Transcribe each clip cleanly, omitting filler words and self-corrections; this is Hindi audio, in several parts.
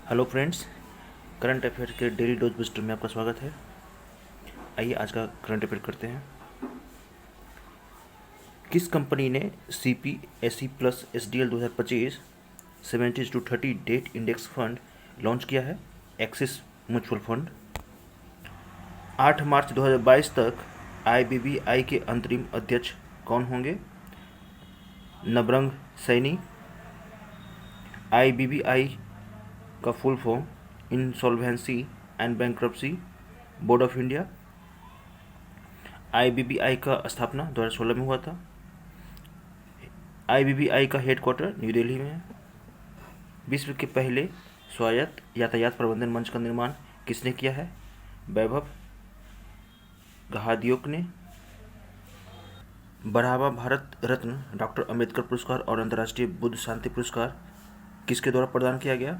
हेलो फ्रेंड्स, करंट अफेयर के डेली डोज बूस्टर में आपका स्वागत है। आइए आज का करंट अफेयर करते हैं। किस कंपनी ने C P S E plus S D L 2025 70-30 debt index fund launch किया है? Axis mutual fund. 8 मार्च 2022 तक आई के अंतरिम अध्यक्ष कौन होंगे? नबरंग सैनी। आई का full form insolvency and bankruptcy board of India. I का स्थापना 2016 में हुआ था। आई का हेडक्वार्टर न्यू दिल्ली में है। विश्व के पहले स्वायत्त यातायात प्रबंधन मंच का निर्माण किसने किया है? वैभव गहादियोक ने। बढ़ावा भारत रत्न डॉक्टर अंबेडकर पुरस्कार और अंतर्राष्ट्रीय बुद्ध शांति पुरस्कार किसके द्वारा प्रदान किया गया?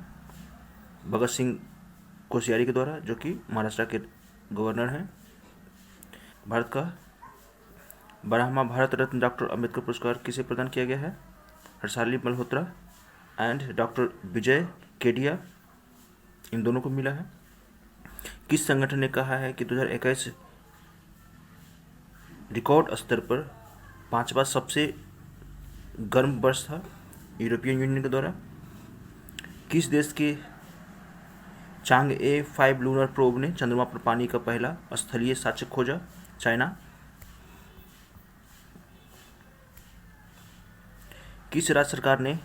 भगत सिंह कोश्यारी के द्वारा, जो कि महाराष्ट्र के गवर्नर हैं। भारत का बढ़ावा भारत रत्न डॉक्टर अंबेडकर पुरस्कार किसे प्रदान किया गया है? हर्षाली मल्होत्रा एंड डॉक्टर विजय केडिया, इन दोनों को मिला है। किस संगठन ने कहा है कि 2021 रिकॉर्ड स्तर पर 5वां सबसे गर्म वर्ष था यूरोपियन यूनियन के द्वारा? किस देश के चांगए 5 लूनर प्रोब ने चंद्रमा पर पानी का पहला स्थलीय साक्ष्य खोजा? चाइना। किस राज्य सरकार ने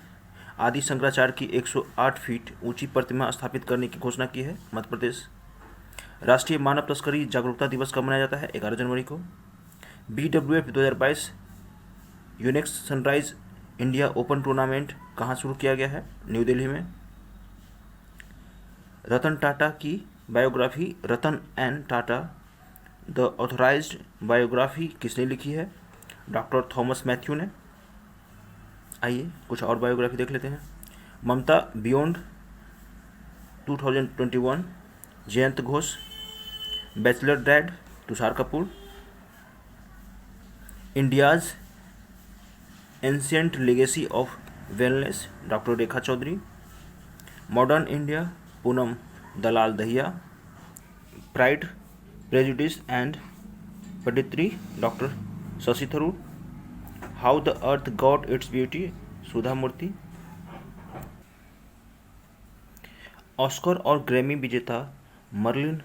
आदि शंकराचार्य की 108 फीट ऊंची प्रतिमा स्थापित करने की घोषणा की है? मध्य प्रदेश। राष्ट्रीय मानव तस्करी जागरूकता दिवस कब मनाया जाता है? 11 जनवरी को। BWF 2022 Unix sunrise India open tournament कहाँ शुरू किया गया है? न्यू दिल्ली में। रतन टाटा की biography Ratan N Tata the authorised biography किसने लिखी है? डॉक्टर थॉमस मैथ्यू ने। आइए कुछ और बायोग्राफी देख लेते हैं। Mamata beyond 2021, Jayant Ghosh. Bachelor dad Tushar Kapoor. India's ancient legacy of wellness doctor Rekha Chaudhary. Modern India Poonam Dalal Dahiya. Pride prejudice and punditry doctor Shashi Tharoor. How the earth got its beauty Sudha Murty. Oscar और ग्रैमी विजेता मर्लिन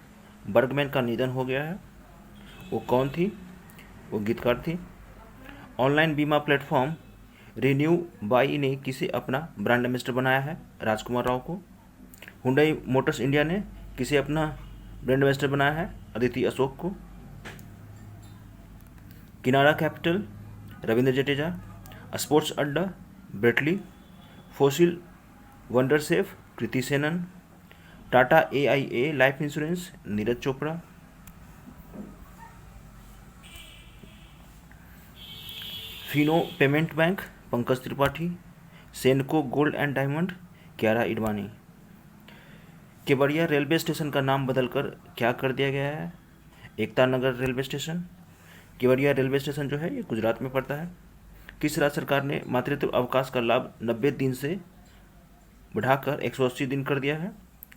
बर्गमैन का निधन हो गया है। वो कौन थी? वो गीतकार थी। ऑनलाइन बीमा प्लेटफॉर्म रिन्यू बाई ने किसे अपना ब्रांड एम्बेसडर बनाया है? राजकुमार राव को। हुंडई मोटर्स इंडिया ने किसे अपना ब्रांड एम्बेसडर बनाया है? अदिति अशोक को। Kinara capital Ravindra Jadeja. Sports Adda Brett Lee. Fossil wonder safe Kriti Sanon. Tata AIA life insurance Neeraj Chopra. Fino payment bank Pankaj Tripathi. Senco gold and diamond Kiara Advani. Kevadia railway station का नाम बदलकर क्या कर दिया गया है? Ekta Nagar railway station. Kevadia railway station जो है ये गुजरात में पड़ता है। किस राज्य सरकार ने मातृत्व अवकाश का लाभ 90 दिन से बढ़ाकर 180 दिन कर दिया है?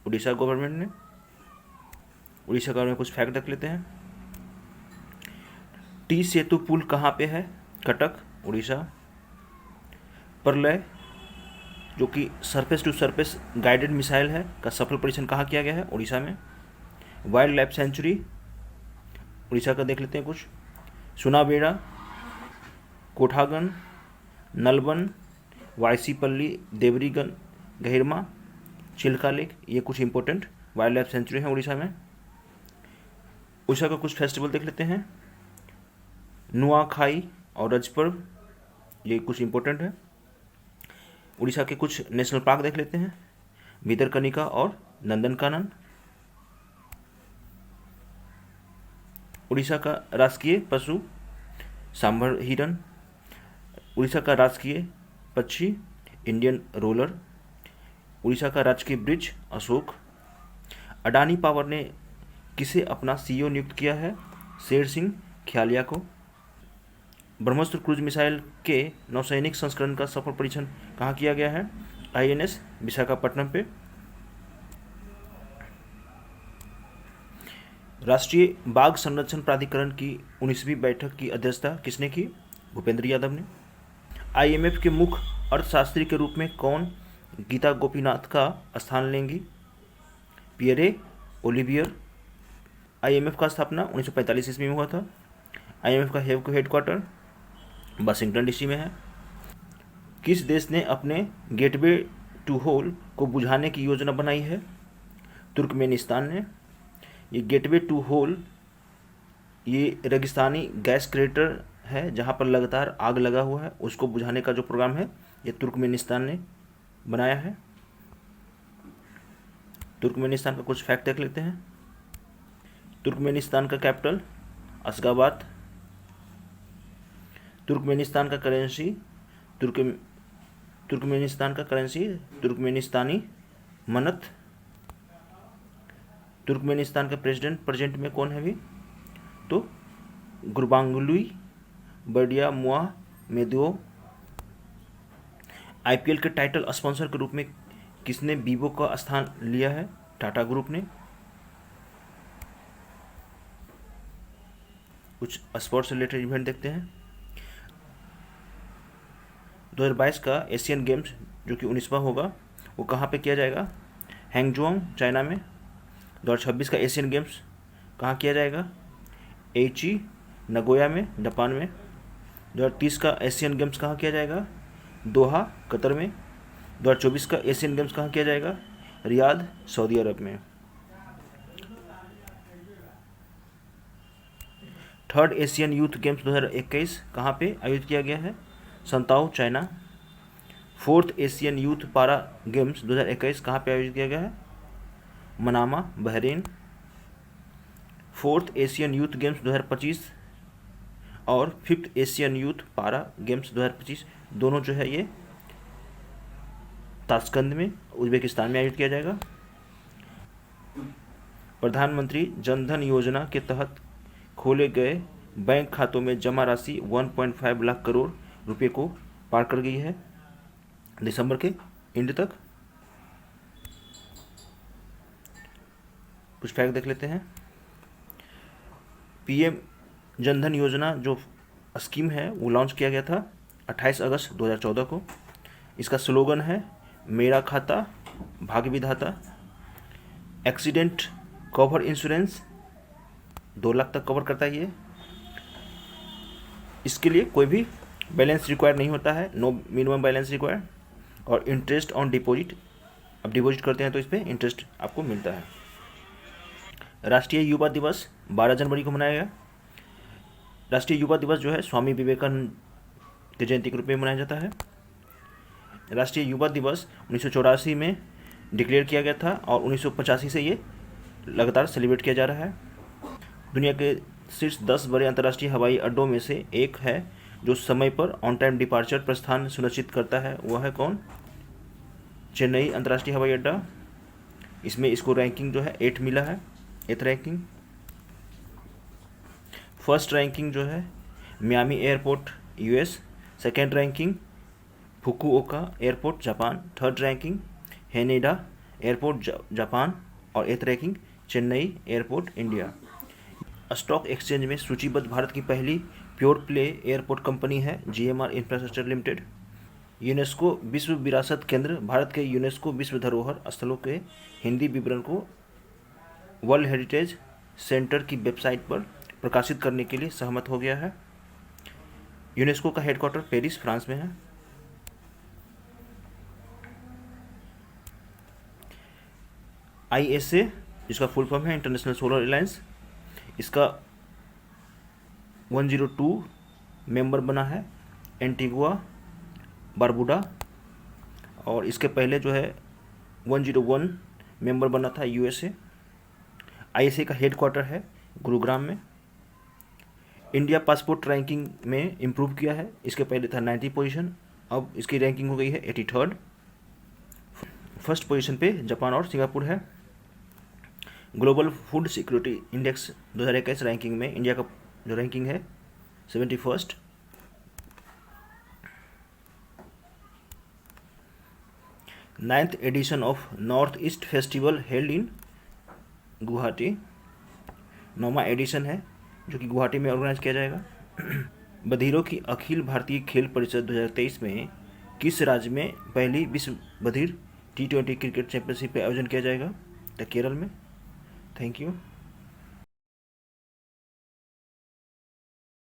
उड़ीसा गवर्नमेंट ने। उड़ीसा का में कुछ फैक्ट रख लेते हैं। टी सेतु पुल कहाँ पे है? कटक उड़ीसा। प्रलय जो कि surface to surface guided missile है का सफल परीक्षण कहाँ किया गया है? उड़ीसा में। वाइल्ड लाइफ सेंचुरी उड़ीसा का देख लेते हैं कुछ। सुनाबेड़ा, कोठागन, नलबन, वाईसीपल्ली, देवरीगन, गहिरमा, चिल्का लेक, ये कुछ इंपॉर्टेंट वाइल्ड लाइफ सेंचुरी हैं उड़ीसा में। उड़ीसा का कुछ फेस्टिवल देख लेते हैं। नुआखाई और रज पर्व, ये कुछ इंपॉर्टेंट है। उड़ीसा के कुछ नेशनल पार्क देख लेते हैं। भितरकनिका और नंदनकानन। उड़ीसा का राजकीय पशु सांभर हिरन। उड़ीसा का राजकीय पक्षी इंडियन रोलर। उड़ीसा का राजकीय ब्रिज अशोक। अडानी पावर ने किसे अपना CEO नियुक्त किया है? शेर सिंह ख्यालिया को। ब्रह्मोस्त्र क्रूज मिसाइल के नौसैनिक संस्करण का सफल परीक्षण कहाँ किया गया है? INS विशाखापट्टनम पे। राष्ट्रीय बाघ संरक्षण प्राधिकरण की 19वीं बैठक की अध्यक्षता किसने की? भूपेंद्र यादव ने। आईएमएफ के मुख्य अर्थशास्त्री के रूप में कौन गीता गोपीनाथ का स्थान लेंगी? Pierre Olivier. आईएमएफ का स्थापना 1945 ईस्वी में हुआ था। आईएमएफ का हेडक्वार्टर वाशिंगटन डीसी में है। किस देश ने अपने गेटवे टू होल को बुझाने की योजना बनाई है? तुर्कमेनिस्तान ने। ये गेटवे टू होल ये रेगिस्तानी गैस क्रेटर है जहाँ पर लगातार आग लगा हुआ है, उसको बुझाने का जो प्रोग्राम है ये तुर्कमेनिस्तान ने बनाया है। तुर्कमेनिस्तान का कुछ फैक्ट देख लेते हैं। तुर्कमेनिस्तान का कैपिटल अशगाबाद। तुर्कमेनिस्तान का करेंसी तुर्कमेनिस्तानी मनत। तुर्कमेनिस्तान का प्रेजेंट में कौन है अभी? तो गुरबांगुली बर्डियामुहामेदोव। आईपीएल के टाइटल स्पॉन्सर के रूप में किसने वीवो का स्थान लिया है? टाटा ग्रुप ने। कुछ स्पोर्ट्स से रिलेटेड इवेंट देखते हैं। 2022 का एशियन गेम्स जो कि 19वां होगा वो कहाँ पे किया जाएगा? हैंगजोंग चाइना में। 2026 का एशियन गेम्स कहाँ किया जाएगा? एची नगोया में जापान में। 2030 का एशियन गेम्स कहाँ किया जाएगा? दोहा कतर में। 2024 का एशियन गेम्स कहाँ किया जाएगा? रियाद सऊदी अरब में। थर्ड एशियन यूथ गेम्स 2021 कहाँ पे आयोजित किया गया है? संताओ चाइना। फोर्थ एशियन यूथ पारा गेम्स 2021 कहाँ पे आयोजित किया गया है? Manama Bahrain. Fourth Asian youth games 2025 और फिफ्थ एशियन यूथ पारा गेम्स 2025 दोनों जो है ये ताशकंद में उज्बेकिस्तान में आयोजित किया जाएगा। प्रधानमंत्री जन धन योजना के तहत खोले गए बैंक खातों में जमा राशि 1.5 लाख करोड़ रुपए को पार कर गई है दिसंबर के एंड तक। कुछ फैक्ट देख लेते हैं। पीएम जनधन योजना जो स्कीम है वो लॉन्च किया गया था 28 अगस्त 2014 को। इसका स्लोगन है मेरा खाता भाग्य विधाता। एक्सीडेंट कवर इंश्योरेंस 2 लाख तक कवर करता है ये। इसके लिए कोई भी बैलेंस रिक्वायर नहीं होता है, नो मिनिमम बैलेंस रिक्वायर। और इंटरेस्ट ऑन डिपॉजिट, अब डिपॉजिट करते हैं तो इस पर इंटरेस्ट आपको मिलता है। राष्ट्रीय युवा दिवस 12 जनवरी को मनाया गया। राष्ट्रीय युवा दिवस जो है स्वामी विवेकानंद की जयंती के रूप में मनाया जाता है। राष्ट्रीय युवा दिवस 1984 में डिक्लेयर किया गया था और 1985 से ये लगातार सेलिब्रेट किया जा रहा है। दुनिया के शीर्ष 10 बड़े अंतर्राष्ट्रीय हवाई अड्डों में से एक है जो समय पर ऑन टाइम डिपार्चर प्रस्थान सुनिश्चित करता है। वह है कौन? चेन्नई अंतर्राष्ट्रीय हवाई अड्डा। इसमें इसको रैंकिंग जो है 8 मिला है, 8th रैंकिंग। फर्स्ट रैंकिंग जो है Miami airport US. Second ranking Fukuoka airport Japan. Third ranking Haneda airport Japan. और 8th ranking Chennai airport India. Stock exchange में सूचीबद्ध भारत की पहली प्योर प्ले एयरपोर्ट कंपनी है जीएमआर इंफ्रास्ट्रक्चर लिमिटेड। यूनेस्को विश्व विरासत केंद्र भारत के यूनेस्को विश्व धरोहर स्थलों के हिंदी विवरण को वर्ल्ड हेरिटेज सेंटर की वेबसाइट पर प्रकाशित करने के लिए सहमत हो गया है। यूनेस्को का हेडक्वार्टर पेरिस फ्रांस में है। आईएसए जिसका फुल फॉर्म है इंटरनेशनल सोलर अलायंस, इसका 102 मेंबर बना है एंटीगुआ बारबुडा। और इसके पहले जो है 101 मेंबर बना था यूएसए। आईएसए का हेडक्वार्टर है गुरुग्राम में। इंडिया पासपोर्ट रैंकिंग में इम्प्रूव किया है। इसके पहले था 90 पोजीशन, अब इसकी रैंकिंग हो गई है 83rd। फर्स्ट पोजीशन पे जापान और सिंगापुर है। Global food security index 2021 ranking में इंडिया का जो रैंकिंग है 71st। Ninth edition of North East festival held in Guwahati. 9वां एडिशन है जो कि गुवाहाटी में ऑर्गेनाइज किया जाएगा। बधिरों की अखिल भारतीय खेल परिषद 2023 में किस राज्य में पहली विश्व बधिर T20 क्रिकेट चैंपियनशिप का आयोजन किया जाएगा? तो केरल में। Thank you.